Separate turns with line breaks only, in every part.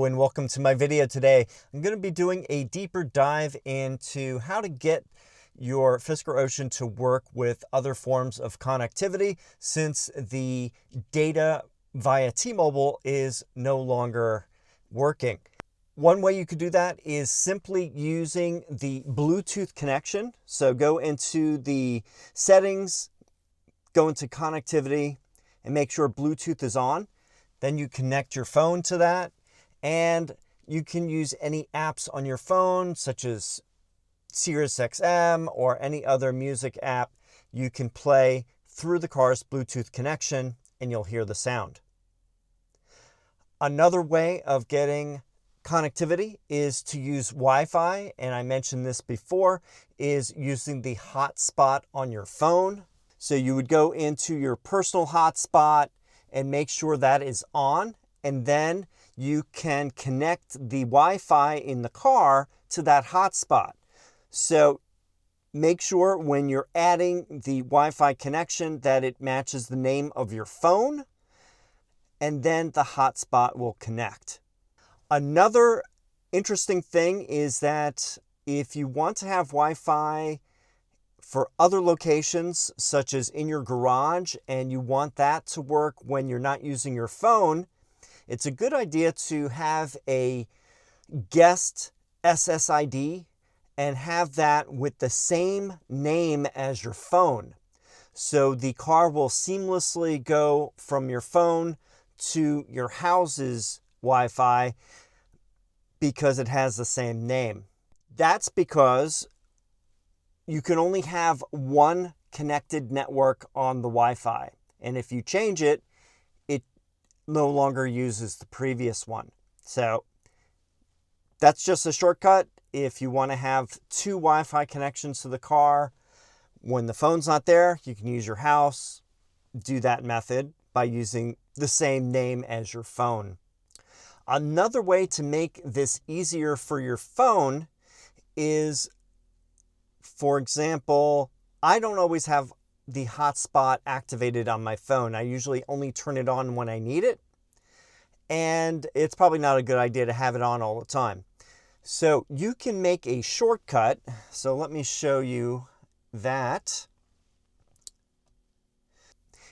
Hello and welcome to my video today. I'm going to be doing a deeper dive into how to get your Fisker Ocean to work with other forms of connectivity since the data via T-Mobile is no longer working. One way you could do that is simply using the Bluetooth connection. So go into the settings, go into connectivity, and make sure Bluetooth is on. Then you connect your phone to that. And you can use any apps on your phone, such as SiriusXM or any other music app. You can play through the car's Bluetooth connection and you'll hear the sound. Another way of getting connectivity is to use Wi-Fi, and I mentioned this before, is using the hotspot on your phone. So you would go into your personal hotspot and make sure that is on, and then you can connect the Wi-Fi in the car to that hotspot. So make sure when you're adding the Wi-Fi connection that it matches the name of your phone, and then the hotspot will connect. Another interesting thing is that if you want to have Wi-Fi for other locations, such as in your garage, and you want that to work when you're not using your phone, it's a good idea to have a guest SSID and have that with the same name as your phone. So the car will seamlessly go from your phone to your house's Wi-Fi because it has the same name. That's because you can only have one connected network on the Wi-Fi. And if you change it, it no longer uses the previous one. So that's just a shortcut. If you want to have two Wi-Fi connections to the car, when the phone's not there, you can use your house. Do that method by using the same name as your phone. Another way to make this easier for your phone is, for example, I don't always have the hotspot activated on my phone. I usually only turn it on when I need it. And it's probably not a good idea to have it on all the time. So you can make a shortcut. So let me show you that.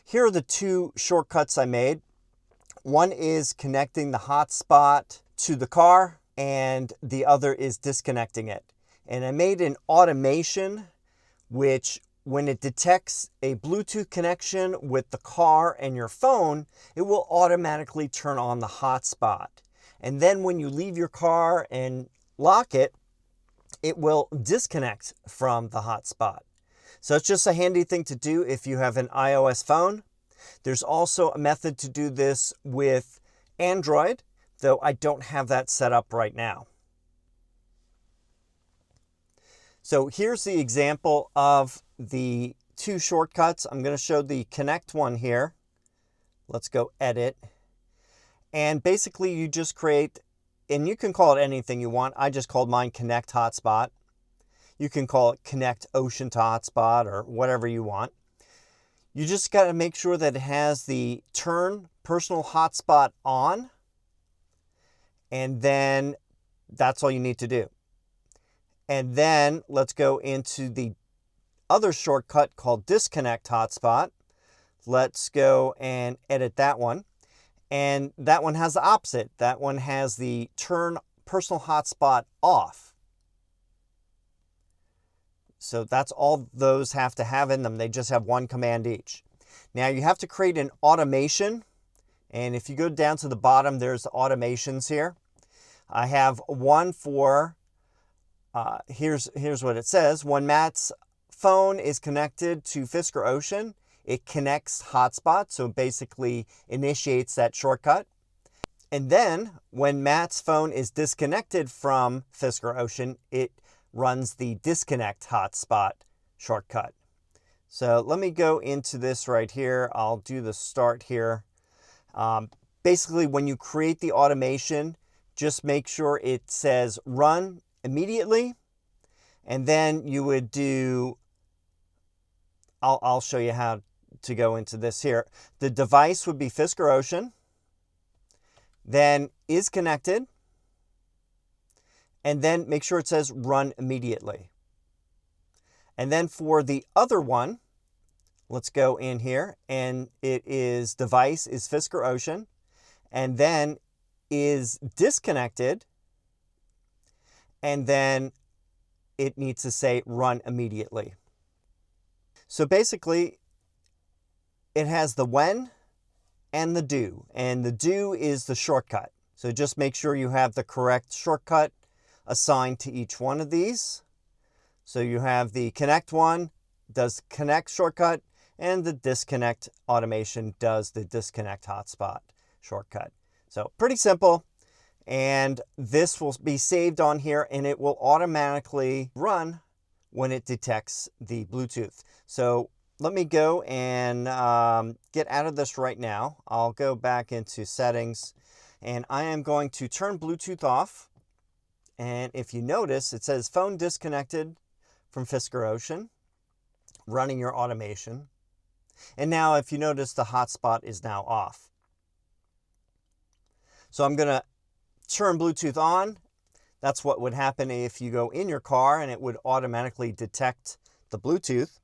Here are the two shortcuts I made. One is connecting the hotspot to the car, and the other is disconnecting it. And I made an automation which, when it detects a Bluetooth connection with the car and your phone, it will automatically turn on the hotspot. And then when you leave your car and lock it, it will disconnect from the hotspot. So it's just a handy thing to do if you have an iOS phone. There's also a method to do this with Android, though I don't have that set up right now. So here's the example of the two shortcuts. I'm going to show the connect one here. Let's go edit. And basically you just create, and you can call it anything you want. I just called mine Connect Hotspot. You can call it Connect Ocean to Hotspot or whatever you want. You just got to make sure that it has the Turn Personal Hotspot on. And then that's all you need to do. And then let's go into the other shortcut called Disconnect Hotspot. Let's go and edit that one. And that one has the opposite. That one has the Turn Personal Hotspot off. So that's all those have to have in them. They just have one command each. Now you have to create an automation. And if you go down to the bottom, there's automations here. I have one for here's what it says. When Matt's phone is connected to Fisker Ocean, it connects hotspot, so it basically initiates that shortcut. And then when Matt's phone is disconnected from Fisker Ocean, it runs the disconnect hotspot shortcut. So let me go into this right here. I'll do the start here. Basically, when you create the automation, just make sure it says run immediately, and then you would do, I'll show you how to go into this here. The device would be Fisker Ocean, then is connected, and then make sure it says run immediately. And then for the other one, let's go in here, and it is device is Fisker Ocean, and then is disconnected, and then it needs to say run immediately. So basically, it has the when and the do, and the do is the shortcut. So just make sure you have the correct shortcut assigned to each one of these. So you have the connect one does connect shortcut, and the disconnect automation does the disconnect hotspot shortcut. So pretty simple. And this will be saved on here, and it will automatically run when it detects the Bluetooth. So let me go and get out of this right now. I'll go back into settings, and I am going to turn Bluetooth off. And if you notice, it says phone disconnected from Fisker Ocean, running your automation. And now if you notice, the hotspot is now off. So I'm going to turn Bluetooth on. That's what would happen if you go in your car, and it would automatically detect the Bluetooth.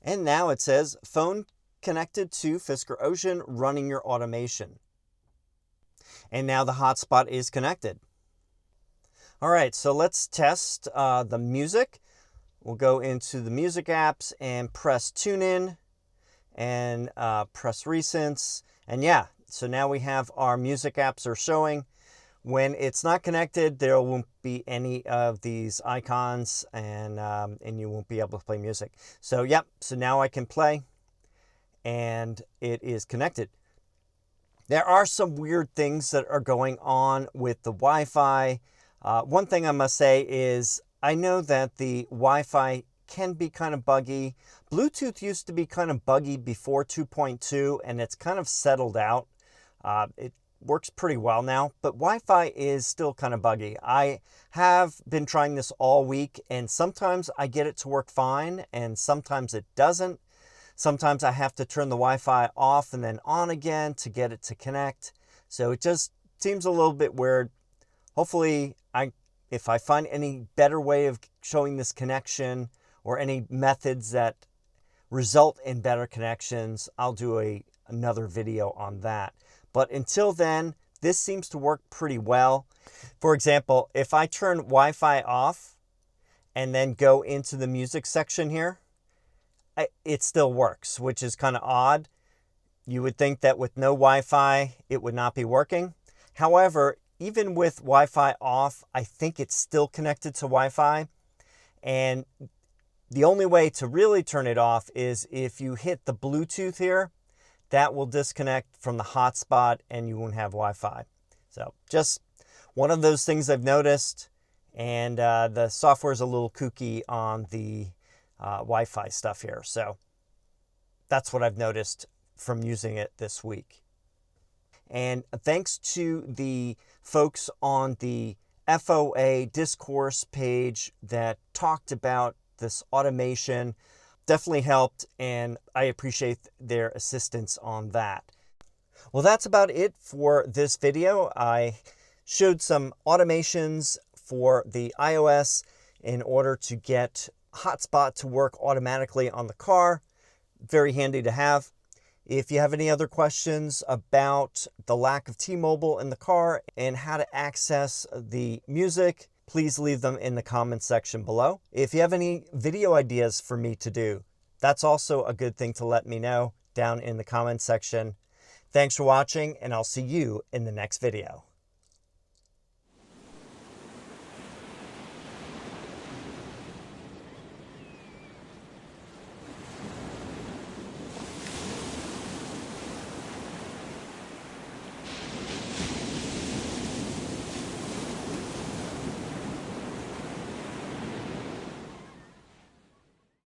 And now it says phone connected to Fisker Ocean, running your automation. And now the hotspot is connected. All right, so let's test the music. We'll go into the music apps and press tune in and press recents. And yeah, so now we have our music apps are showing. When it's not connected, there won't be any of these icons, and you won't be able to play music. So yep, so now I can play, and it is connected. There are some weird things that are going on with the Wi-Fi. One thing I must say is I know that the Wi-Fi can be kind of buggy. Bluetooth used to be kind of buggy before 2.2, and it's kind of settled out. It works pretty well now, but Wi-Fi is still kind of buggy. I have been trying this all week, and sometimes I get it to work fine, and sometimes it doesn't. Sometimes I have to turn the Wi-Fi off and then on again to get it to connect. So it just seems a little bit weird. Hopefully, if I find any better way of showing this connection or any methods that result in better connections, I'll do another video on that. But until then, this seems to work pretty well. For example, if I turn Wi-Fi off and then go into the music section here, it still works, which is kind of odd. You would think that with no Wi-Fi, it would not be working. However, even with Wi-Fi off, I think it's still connected to Wi-Fi. And the only way to really turn it off is if you hit the Bluetooth here. That will disconnect from the hotspot, and you won't have Wi-Fi. So just one of those things I've noticed. And the software is a little kooky on the Wi-Fi stuff here. So that's what I've noticed from using it this week. And thanks to the folks on the FOA discourse page that talked about this automation, definitely helped, and I appreciate their assistance on that. Well, that's about it for this video. I showed some automations for the iOS in order to get hotspot to work automatically on the car. Very handy to have. If you have any other questions about the lack of T-Mobile in the car and how to access the music, please leave them in the comments section below. If you have any video ideas for me to do, that's also a good thing to let me know down in the comments section. Thanks for watching, and I'll see you in the next video.